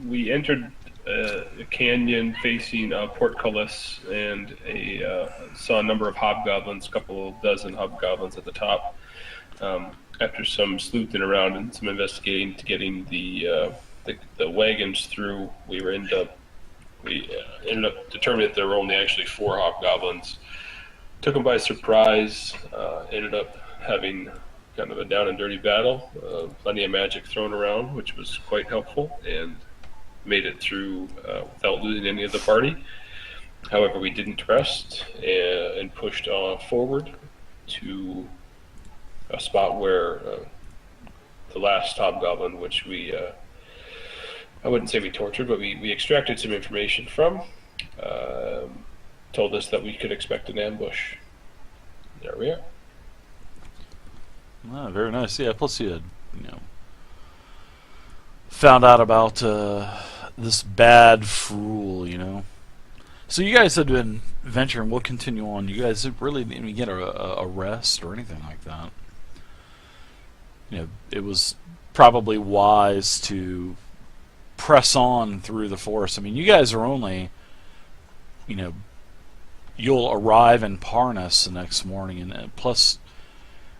We entered a canyon facing portcullis, and saw a number of hobgoblins, a couple dozen hobgoblins at the top. After some sleuthing around and some investigating to getting the wagons through, we ended up determining that there were only actually 4 hobgoblins. Took them by surprise. Ended up having kind of a down and dirty battle. Plenty of magic thrown around, which was quite helpful, and made it through without losing any of the party. However, we didn't rest and pushed forward to a spot where the last hobgoblin, which I wouldn't say we tortured, but we extracted some information from, told us that we could expect an ambush. There we are. Oh, very nice. Yeah, plus you had, found out about this bad fool, So you guys had been venturing. We'll continue on. You guys really didn't get a rest or anything like that. It was probably wise to press on through the forest. I mean, you guys are only, you'll arrive in Parnast the next morning, and plus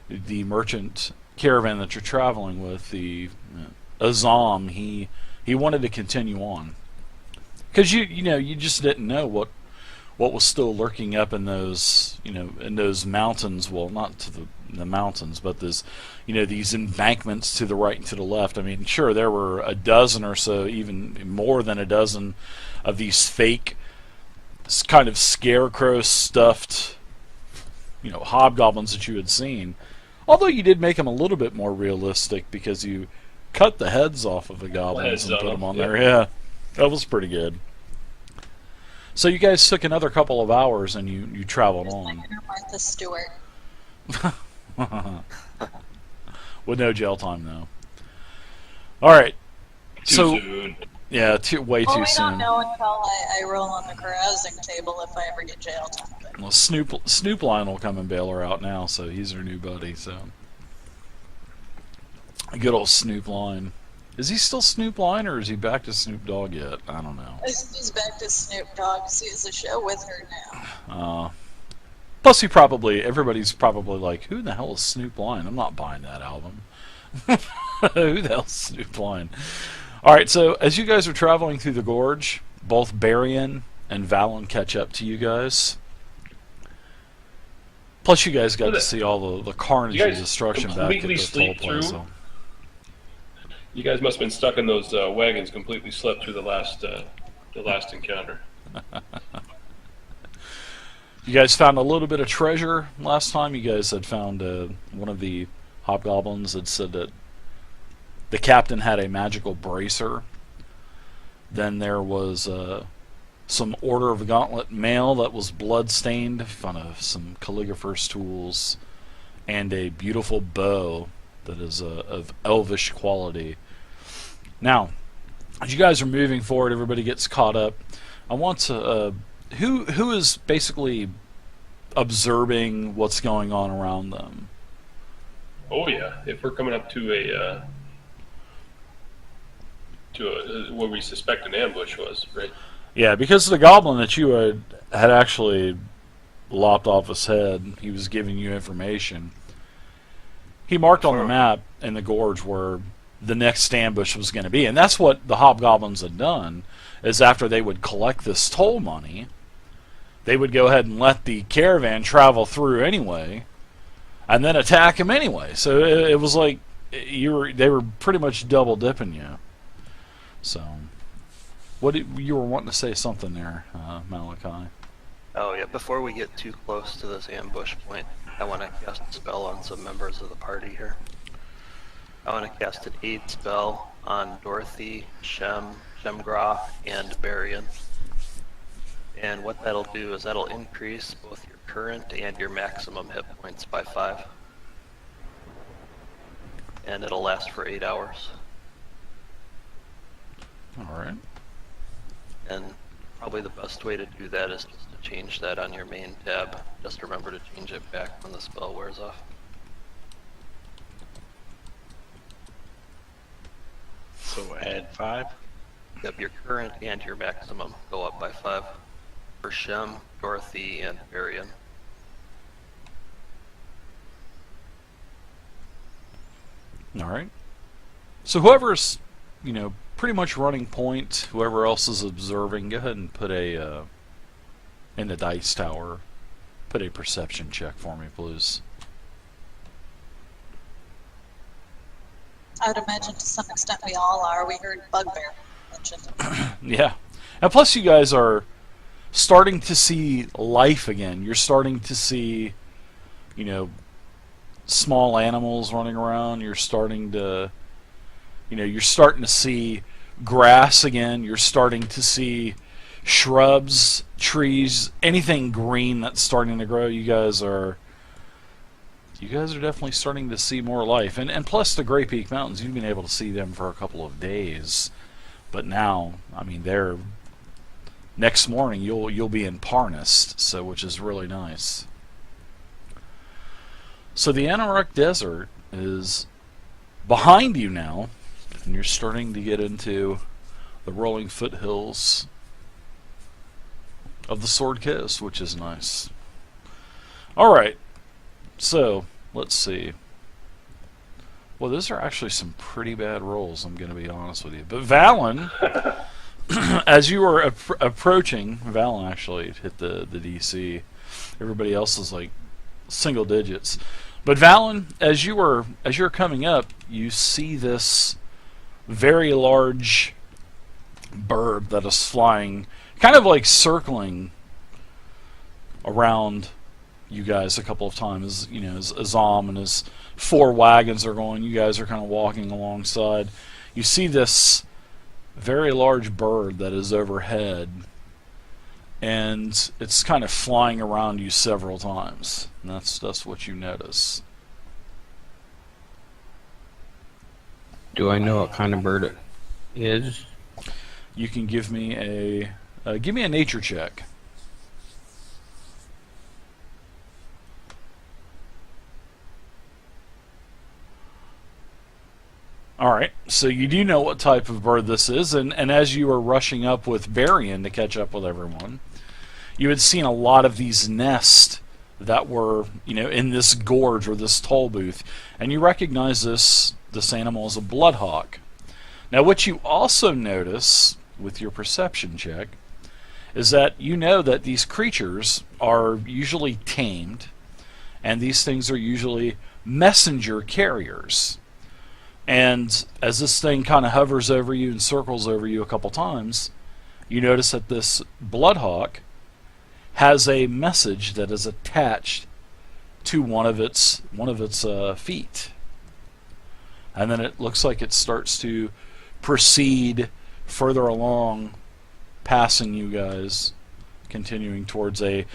the merchant caravan that you're traveling with, the Azam, he wanted to continue on because you just didn't know what was still lurking up in those in those mountains. Well, not to the mountains, but these embankments to the right and to the left. I mean, sure, there were a dozen or so, even more than a dozen, of these fake kind of scarecrow stuffed hobgoblins that you had seen. Although you did make them a little bit more realistic because you cut the heads off of the goblins and put them on there. Yeah, that was pretty good. So you guys took another couple of hours and you traveled on. Like Martha Stewart. With no jail time, though. All right. Too soon. Yeah, way too soon. We don't know until I roll on the carousing table if I ever get jail time. Well, Snoop Lion will come and bail her out now, so he's her new buddy. So, good old Snoop Lion. Is he still Snoop Lion, or is he back to Snoop Dogg yet? I don't know. He's back to Snoop Dogg. He has a show with her now. Plus, everybody's probably like, who the hell is Snoop Lion? I'm not buying that album. Who the hell is Snoop Lion? All right, so as you guys are traveling through the gorge, both Barian and Valen catch up to you guys. Plus, you guys got to see all the carnage and destruction back at the toll plaza. You guys must have been stuck in those wagons. Completely slept through the last encounter. You guys found a little bit of treasure last time. You guys had found one of the hobgoblins had said that the captain had a magical bracer. Then there was some Order of the Gauntlet mail that was blood-stained, found some calligrapher's tools, and a beautiful bow that is of elvish quality. Now, as you guys are moving forward, everybody gets caught up. I want to... who is basically observing what's going on around them? Oh yeah, if we're coming up to where we suspect an ambush was, right? Yeah, because the goblin that you had actually lopped off his head, he was giving you information. He marked on the map in the gorge where the next ambush was going to be, and that's what the hobgoblins had done. Is after they would collect this toll money, they would go ahead and let the caravan travel through anyway, and then attack him anyway. So it was like they were pretty much double dipping you. So, you were wanting to say something there, Malachi? Oh yeah. Before we get too close to this ambush point, I want to cast a spell on some members of the party here. I want to cast an aid spell on Dorothy, Shemgroth, and Barian. And what that'll do is that'll increase both your current and your maximum hit points by 5. And it'll last for 8 hours. Alright. And probably the best way to do that is just to change that on your main tab. Just remember to change it back when the spell wears off. So add 5. Yep, your current and your maximum go up by 5 for Shem, Dorothy, and Varian. All right. So whoever's, pretty much running point, whoever else is observing, go ahead and put in the dice tower, put a perception check for me, please. I would imagine to some extent we all are. We heard bugbear mentioned. Yeah. And plus you guys are starting to see life again. You're starting to see, small animals running around. You're starting to see grass again. You're starting to see shrubs, trees, anything green that's starting to grow. You guys are definitely starting to see more life. And plus the Great Peak Mountains, you've been able to see them for a couple of days. But now, they're next morning you'll be in Parnast, which is really nice. So the Anaruk Desert is behind you now, and you're starting to get into the rolling foothills of the Sword Coast, which is nice. Alright, so let's see. Well, those are actually some pretty bad rolls, I'm going to be honest with you. But Valen, as you were approaching, Valen actually hit the DC. Everybody else is like single digits. But Valen, as you're coming up, you see this very large bird that is flying, kind of like circling around you guys a couple of times. As Azam and his 4 wagons are going, you guys are kind of walking alongside. You see this very large bird that is overhead, and it's kind of flying around you several times. And that's what you notice. Do I know what kind of bird it is? You can give me a nature check. Alright, so you do know what type of bird this is, and as you were rushing up with Varian to catch up with everyone, you had seen a lot of these nests that were, in this gorge or this toll booth, and you recognize this animal as a bloodhawk. Now what you also notice with your perception check is that you know that these creatures are usually tamed, and these things are usually messenger carriers. And as this thing kind of hovers over you and circles over you a couple times, you notice that this bloodhawk has a message that is attached to one of its feet. And then it looks like it starts to proceed further along, passing you guys, continuing towards a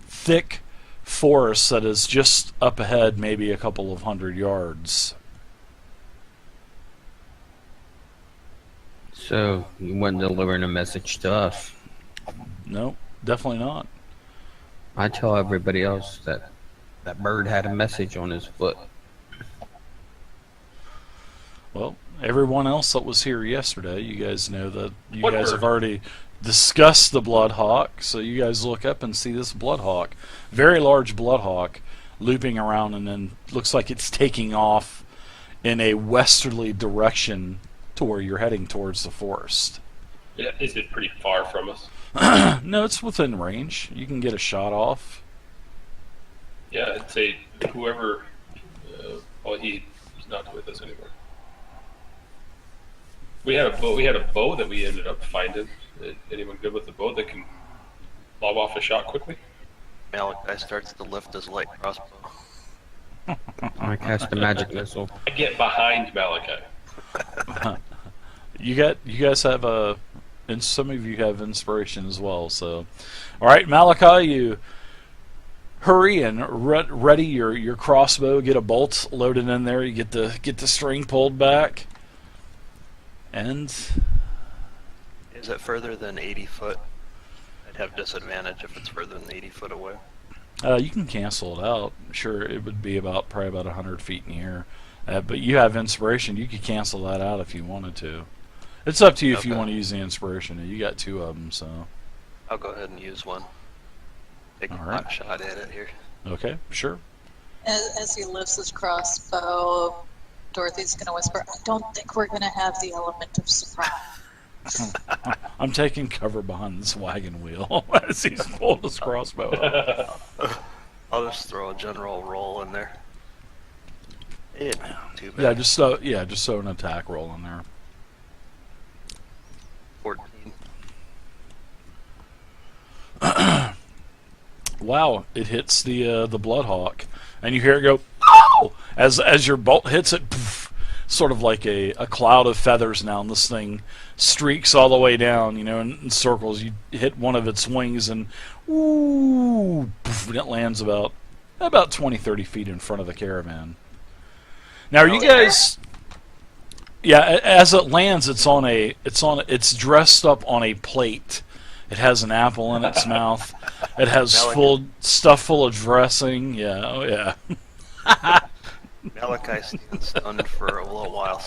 thick forest that is just up ahead, maybe a couple of 100 yards. So, you weren't delivering a message to us. No, definitely not. I tell everybody else that that bird had a message on his foot. Well, everyone else that was here yesterday, you guys know that you What guys bird? have already discussed the bloodhawk, so you guys look up and see this bloodhawk. Very large bloodhawk looping around, and then looks like it's taking off in a westerly direction to where you're heading towards the forest. Yeah, is it pretty far from us? No, it's within range. You can get a shot off. Yeah, I'd say whoever. He's not with us anymore. We had a bow. We had a bow that we ended up finding. Anyone good with the bow that can lob off a shot quickly? Malachi starts to lift his light crossbow. I cast a magic missile. I get behind Malachi. You guys have and some of you have inspiration as well. So, all right, Malachi, you hurry and ready your crossbow. Get a bolt loaded in there. You get the string pulled back, and Is it further than 80 foot? I'd have disadvantage if it's further than 80 foot away. you can cancel it out. Sure, it would be probably about 100 feet in the air. But you have inspiration. You could cancel that out if you wanted to. It's up to you if you Okay. want to use the inspiration. You got 2 of them, so I'll go ahead and use one. Take a All right. pot shot at it here. okay, sure. As he lifts his crossbow, Dorothy's gonna whisper, I don't think we're gonna have the element of surprise. I'm taking cover behind this wagon wheel as he's pulled his crossbow up. I'll just throw a general roll in there. It ain't too bad. Just so an attack roll in there. 14. Wow, it hits the Bloodhawk, and you hear it go, "Oh!" as your bolt hits it, poof, sort of like a cloud of feathers now, and this thing streaks all the way down, in circles. You hit one of its wings, and ooh, poof, and it lands about 20, 30 feet in front of the caravan. Now, are you guys? Yeah, as it lands, it's dressed up on a plate. It has an apple in its mouth. It has stuff full of dressing. Yeah, oh yeah. Malachi stands stunned for a little while,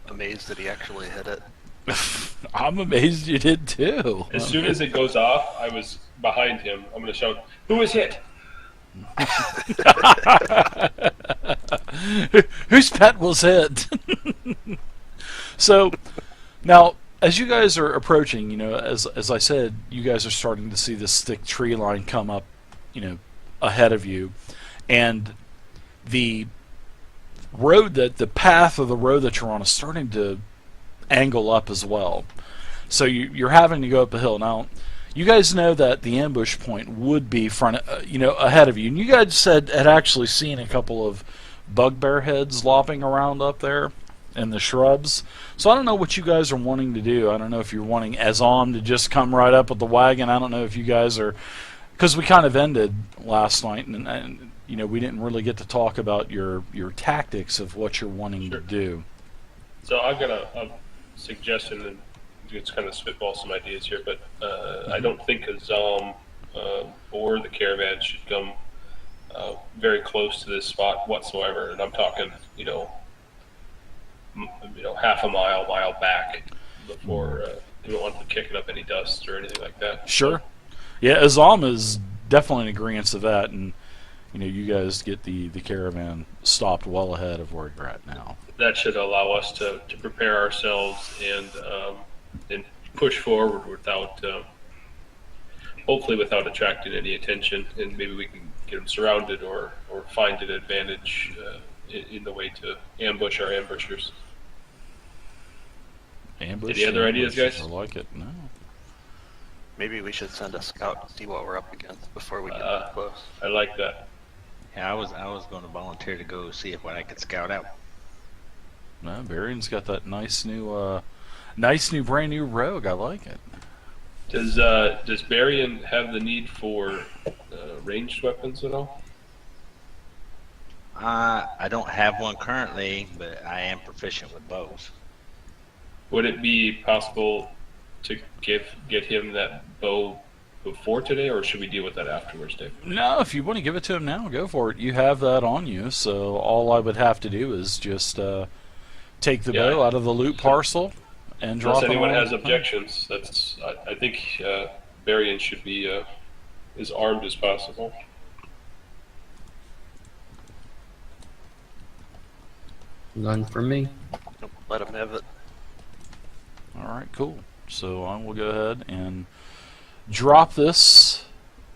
amazed that he actually hit it. I'm amazed you did too. As soon as it goes off, I was behind him. I'm going to shout, "Who was hit?" Whose pet was hit? So, now, as you guys are approaching, as I said, you guys are starting to see this thick tree line come up, ahead of you, and the path of the road that you're on is starting to angle up as well. So you're having to go up a hill. Now, you guys know that the ambush point would be ahead of you, and you guys had actually seen a couple of bugbear heads lopping around up there in the shrubs. So I don't know what you guys are wanting to do. I don't know if you're wanting Azam to just come right up with the wagon. I don't know if you guys are, because we kind of ended last night, and we didn't really get to talk about your tactics of what you're wanting to do. So I've got a suggestion, and it's kind of spitball some ideas here, but I don't think Azam or the caravan should come very close to this spot whatsoever. And I'm talking, half a mile back before you don't want them kicking up any dust or anything like that. Sure. Yeah, Azam is definitely in agreement to that, and you guys get the caravan stopped well ahead of where you're at now. That should allow us to prepare ourselves and push forward without, hopefully without attracting any attention, and maybe we can get them surrounded or find an advantage in the way to ambush our ambushers. Ambush. Any other ideas, guys? I like it. No. Maybe we should send a scout to see what we're up against before we get too close. I like that. Yeah, I was going to volunteer to go see if what I could scout out. No, Varian's got that nice new brand new rogue. I like it. Does Barian have the need for ranged weapons at all? I don't have one currently, but I am proficient with bows. Would it be possible to get him that bow before today, or should we deal with that afterwards, Dave? No, if you want to give it to him now, go for it. You have that on you, so all I would have to do is just take the bow out of the loot parcel and drop Unless it anyone on. has objections, I think Barian should be as armed as possible. None for me. Let him have it. All right, cool. So I will go ahead and drop this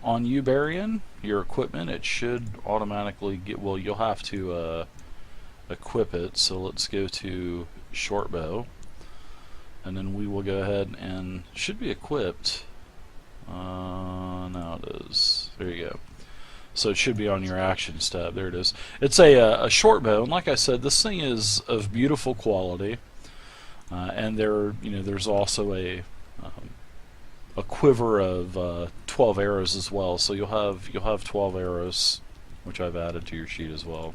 on you, Barian. Your equipment, it should automatically get, well, you'll have to equip it. So let's go to short bow, and then we will go ahead and should be equipped. Now it is. There you go. So it should be on your actions tab. There it is. It's a short bow, and like I said, this thing is of beautiful quality. And there's also a quiver of 12 arrows as well. So you'll have 12 arrows, which I've added to your sheet as well.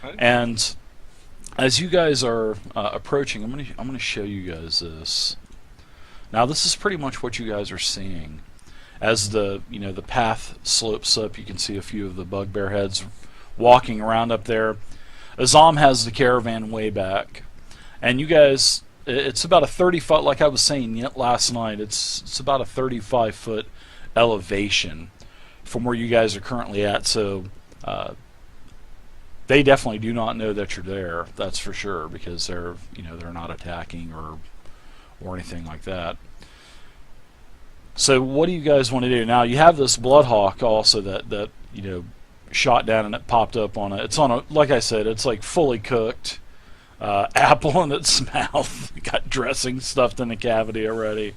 Okay. And as you guys are approaching, I'm gonna show you guys this. Now this is pretty much what you guys are seeing. As the path slopes up, you can see a few of the bugbear heads walking around up there. Azam has the caravan way back, and you guys, it's about a 30-foot, like I was saying last night, it's about a 35-foot elevation from where you guys are currently at, so they definitely do not know that you're there, that's for sure, because they're not attacking or anything like that. So what do you guys want to do? Now you have this Bloodhawk also that shot down and it popped up on it's on a, like I said, it's like fully cooked apple in its mouth. Got dressing stuffed in the cavity already,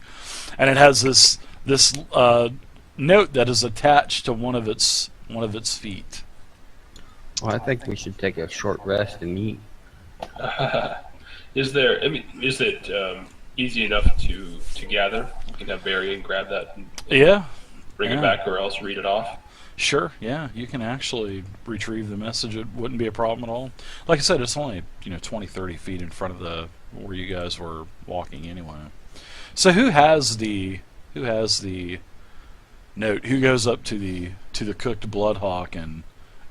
and it has this note that is attached to one of its feet. Well, I think we should take a short rest and eat. Is it easy enough to gather? You can have Barry grab that and bring it back, or else read it off. Sure, yeah, you can actually retrieve the message. It wouldn't be a problem at all. Like I said, it's only 20-30 feet in front of where you guys were walking anyway. So who has the note? Who goes up to the cooked Bloodhawk and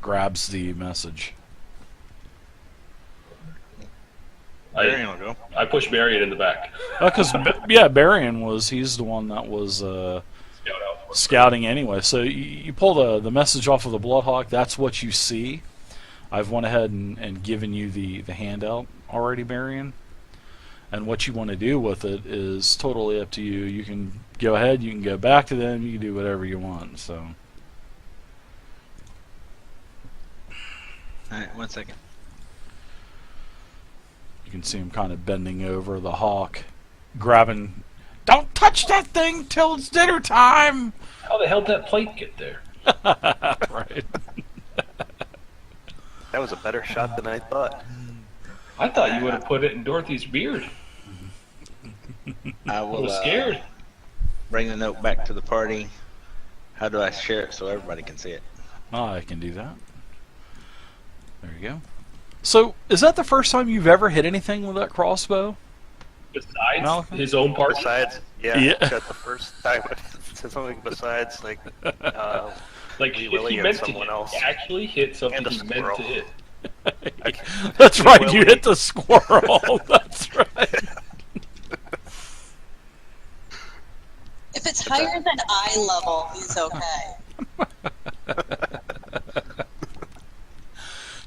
grabs the message? Barian will go. I push Barry in the back. Because Barian he's the one that was scouting anyway. So you pull the message off of the Bloodhawk. That's what you see. I've went ahead and given you the handout already, Barian. And what you want to do with it is totally up to you. You can go ahead. You can go back to them. You can do whatever you want. So. All right, 1 second. You can see him kind of bending over the hawk, grabbing. Don't touch that thing till it's dinner time. How the hell did that plate get there? Right. That was a better shot than I thought. I thought you would have put it in Dorothy's beard. I I will was scared. bring the note back to the party. How do I share it so everybody can see it? I can do that. There you go. So, is that the first time you've ever hit anything with that crossbow? Besides Malachi? his own part. Besides, Yeah. that's the first time I've said something besides, like Like, Willie he and meant someone to else. actually hit something And a he meant squirrel. to hit. That's right, you Willie. hit the squirrel. That's right. If it's higher than eye level, he's okay.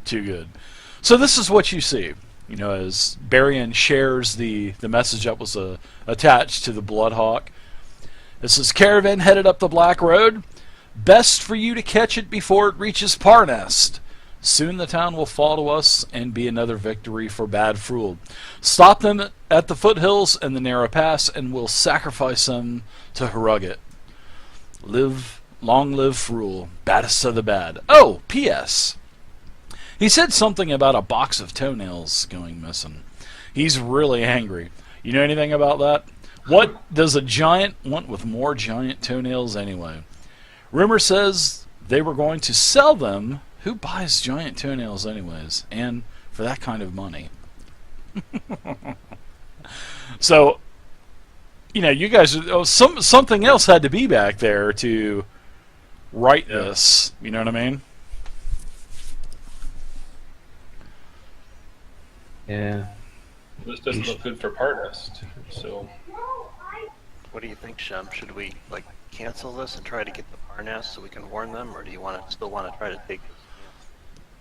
Too good. So this is what you see. As Barian shares the message that was attached to the Bloodhawk. This is caravan headed up the Black Road. Best for you to catch it before it reaches Parnast. Soon the town will fall to us and be another victory for DRIVETHRU. Stop them at the foothills and the narrow pass, and we'll sacrifice them to Harugget. Long live Frule, baddest of the bad. Oh, P.S. He said something about a box of toenails going missing. He's really angry. You know anything about that? What does a giant want with more giant toenails anyway? Rumor says they were going to sell them. Who buys giant toenails anyways? And for that kind of money. So, you guys, something else had to be back there to write this. You know what I mean? Yeah. This doesn't look good for Parnast. So, What do you think, Shem? Should we cancel this and try to get the Parnast so we can warn them, or do you still want to try to take this,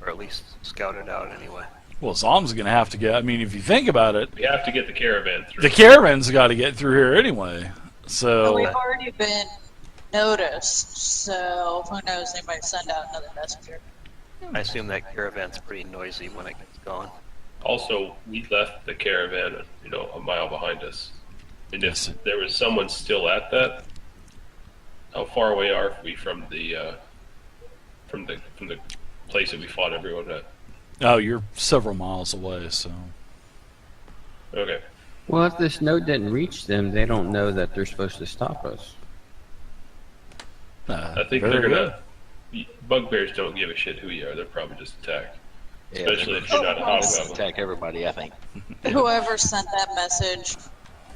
or at least scout it out anyway? Well, Zom's going to have to get. I mean, if you think about it, we have to get the caravan through. the caravan's got to get through here anyway. But So, we've already been noticed, so who knows, they might send out another messenger. I assume that caravan's pretty noisy when it gets going. Also, we left the caravan, a mile behind us. And if there was someone still at that, how far away are we from the place that we fought everyone at? oh, you're several miles away. So, Okay. Well, if this note didn't reach them, they don't know that they're supposed to stop us. I think very they're good. gonna. Bugbears don't give a shit who you are. They'll probably just attack. Yeah, Especially they're if you're not a gonna hobgoblin. attack everybody, I think. Whoever sent that message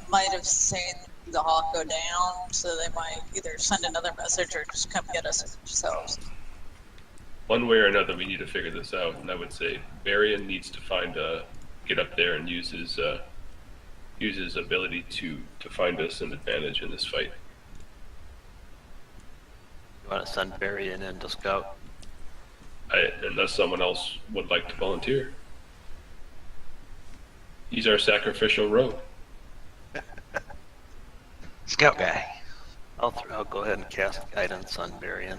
might have seen the hawk go down, so they might either send another message or just come get us themselves. one way or another, we need to figure this out. And I would say Varian needs to get up there and use his ability to find us an advantage in this fight. You want to send Barry in to scout? Unless someone else would like to volunteer. He's our sacrificial rogue. Scout guy. I'll go ahead and cast guidance on Varian.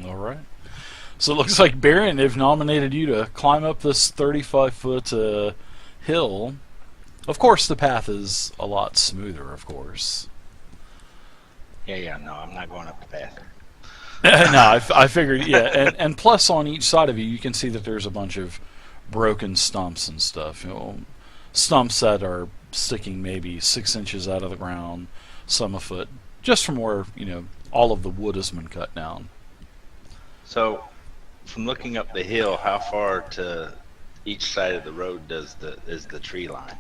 All right. So it looks like Baron, they've nominated you to climb up this 35-foot hill. Of course, the path is a lot smoother, of course. Yeah, no, I'm not going up the path. No, I figured, yeah. And plus, on each side of you, you can see that there's a bunch of broken stumps and stuff. You know, stumps that are sticking maybe 6 inches out of the ground, some a foot, just from where, you know, all of the wood has been cut down. So, from looking up the hill, how far to each side of the road is the tree line?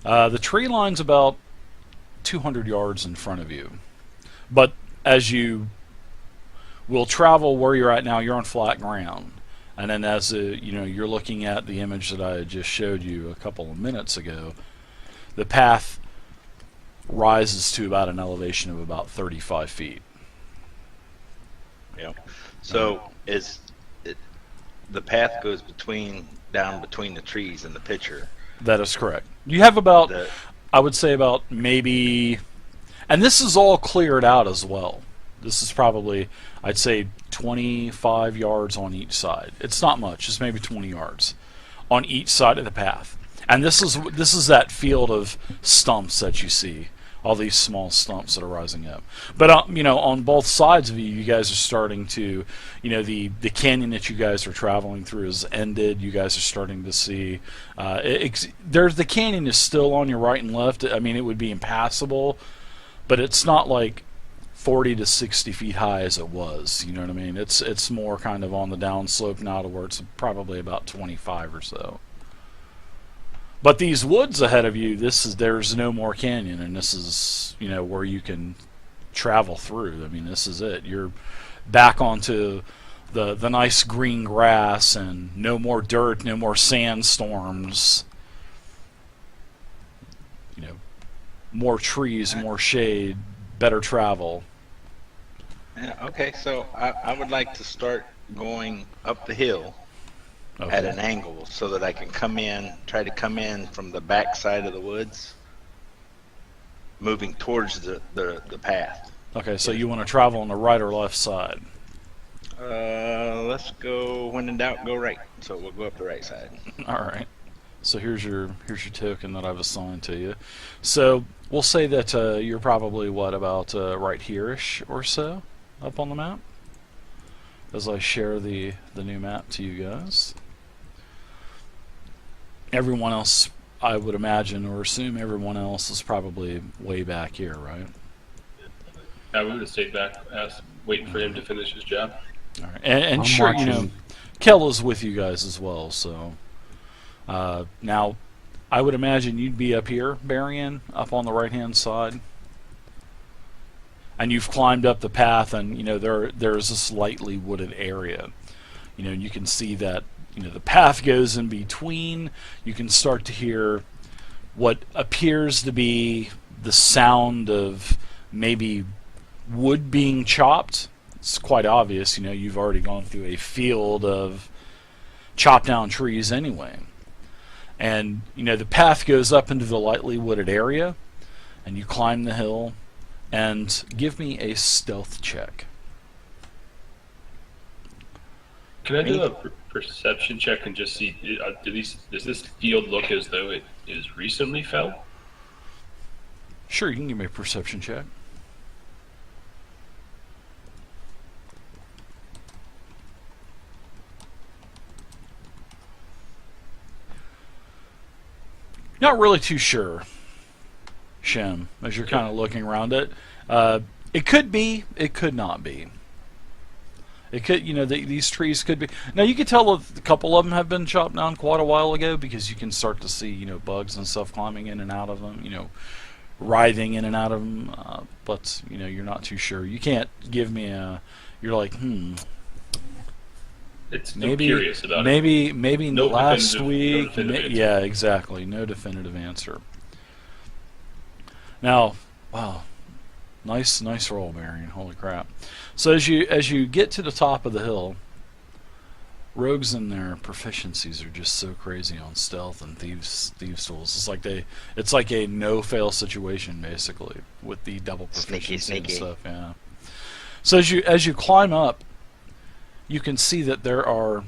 The tree line's about 200 yards in front of you. But as you will travel where you're at now, you're on flat ground. And then as you're looking at the image that I just showed you a couple of minutes ago, the path rises to about an elevation of about 35 feet. Yeah. So the path goes down between the trees and the picture. That is correct. You have about, I would say about maybe, and this is all cleared out as well. This is probably, I'd say, 25 yards on each side. It's not much. It's maybe 20 yards on each side of the path. And this is that field of stumps that you see, all these small stumps that are rising up. But on both sides of you, you guys are starting to, the canyon that you guys are traveling through is ended. You guys are starting to see, the canyon is still on your right and left. I mean, it would be impassable, but it's not like 40 to 60 feet high as it was. You know what I mean? It's more kind of on the downslope now to where it's probably about 25 or so. But these woods ahead of you, there's no more canyon, and this is where you can travel through. I mean, this is it. You're back onto the nice green grass, and no more dirt, no more sandstorms. More trees, more shade, better travel. Yeah, okay, so I would like to start going up the hill. Okay. At an angle so that I can try to come in from the back side of the woods, moving towards the path. Okay, so you want to travel on the right or left side? Let's go, when in doubt, go right. So we'll go up the right side. All right. So here's your token that I've assigned to you. So we'll say that you're probably, about right here-ish or so up on the map as I share the new map to you guys. Everyone else, I would imagine or assume everyone else is probably way back here, right? I would have stayed back, waiting for him to finish his job. All right. And sure, watching. Kel is with you guys as well, so now I would imagine you'd be up here, Barian, up on the right-hand side. And you've climbed up the path, and there's this lightly wooded area. You can see that the path goes in between. You can start to hear what appears to be the sound of maybe wood being chopped. It's quite obvious, you've already gone through a field of chopped down trees anyway. And the path goes up into the lightly wooded area, and you climb the hill. And give me a stealth check. Can I do a perception check and just see, does this field look as though it is recently felled? Sure, you can give me a perception check. Not really too sure, Shem, as you're kind of looking around it. It could be, it could not be. It could, these trees could be. Now you can tell a couple of them have been chopped down quite a while ago because you can start to see, bugs and stuff climbing in and out of them, writhing in and out of them. But you're not too sure. You can't give me a you're like, It's still maybe curious about it. maybe No last definitive- no week. definitive answer. Yeah, exactly. No definitive answer. Now, wow, nice roll, Marion. Holy crap! So as you get to the top of the hill, rogues and their proficiencies are just so crazy on stealth and thieves tools. It's like a no fail situation basically with the double proficiency and stuff. Yeah. So as you climb up, you can see that there are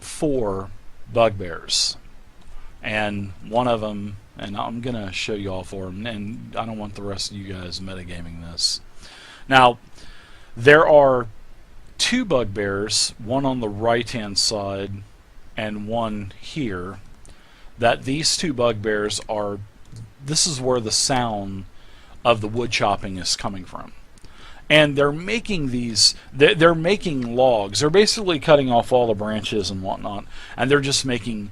4 bugbears, and one of them, and I'm gonna show you all 4 of them, and I don't want the rest of you guys metagaming this. Now, there are 2 bugbears, one on the right-hand side and one here, that these 2 bugbears are, this is where the sound of the wood chopping is coming from. And they're making they're making logs. They're basically cutting off all the branches and whatnot, and they're just making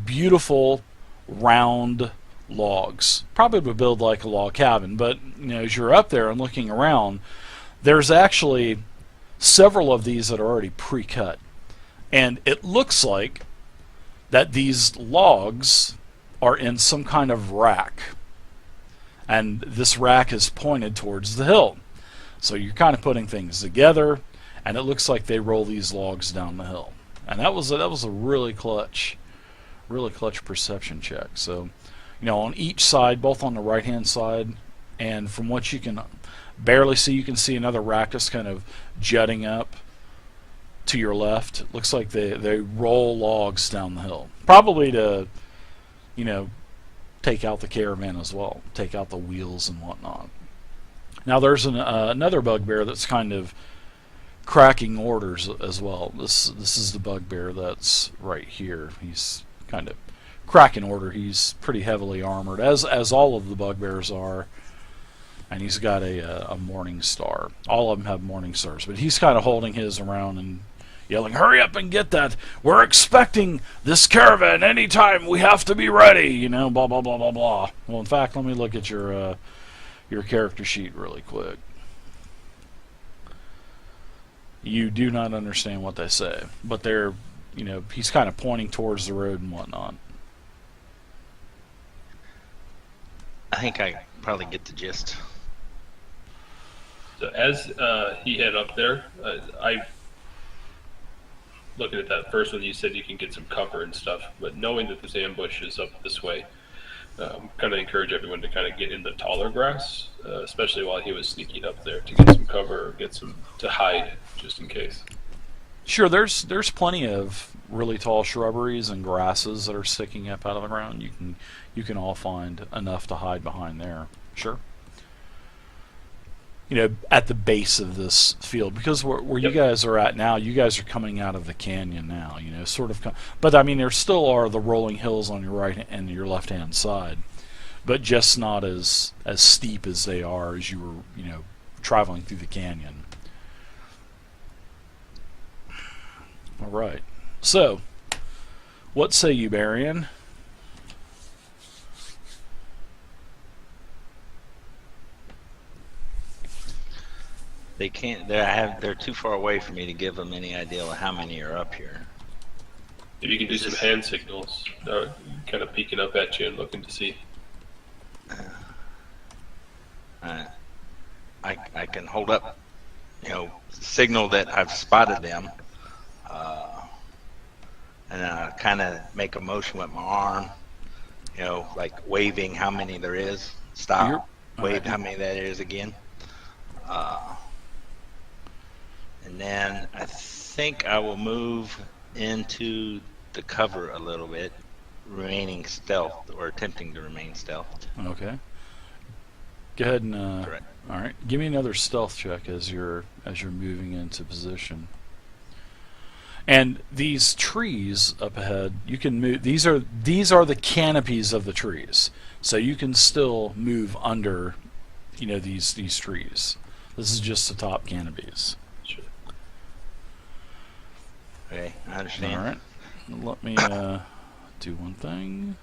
beautiful, round logs. Probably would build like a log cabin, but as you're up there and looking around, there's actually several of these that are already pre-cut. And it looks like that these logs are in some kind of rack. And this rack is pointed towards the hill. So you're kind of putting things together, and it looks like they roll these logs down the hill. And that was a really clutch perception check. So, on each side, both on the right-hand side, and from what you can barely see, you can see another rack just kind of jutting up to your left. It looks like they roll logs down the hill, probably to, take out the caravan as well, take out the wheels and whatnot. Now there's another bugbear that's kind of cracking orders as well. This is the bugbear that's right here. He's kind of cracking order. He's pretty heavily armored, as all of the bugbears are, and he's got a morning star. All of them have morning stars, but he's kind of holding his around and yelling, "Hurry up and get that! We're expecting this caravan anytime. We have to be ready." Blah blah blah blah blah. Well, in fact, let me look at your character sheet really quick. You do not understand what they say, but they're, he's kind of pointing towards the road and whatnot. I think I probably get the gist. So as he head up there, looking at that first one, you said you can get some cover and stuff, but knowing that this ambush is up this way, kind of encourage everyone to kind of get in the taller grass, especially while he was sneaking up there, to get some cover or get some to hide just in case. Sure, there's plenty of really tall shrubberies and grasses that are sticking up out of the ground. You can all find enough to hide behind there. Sure. At the base of this field, because where you guys are at now, you guys are coming out of the canyon now, sort of. But I mean, there still are the rolling hills on your right and your left-hand side, but just not as steep as they are as you were, traveling through the canyon. All right. So, what say you, Barian? They can't. They're too far away for me to give them any idea of how many are up here. If you can do some hand signals, kind of peeking up at you and looking to see. I can hold up, signal that I've spotted them, and then I kind of make a motion with my arm, like waving how many there is. Stop. Wave how many that is again. And then I think I will move into the cover a little bit, remaining stealth, or attempting to remain stealth. Okay. Go ahead and Correct. All right. Give me another stealth check as you're moving into position. And these trees up ahead, you can move. These are the canopies of the trees, so you can still move under, these trees. This is just the top canopies. Sure. Okay, I understand. All right. Let me do one thing.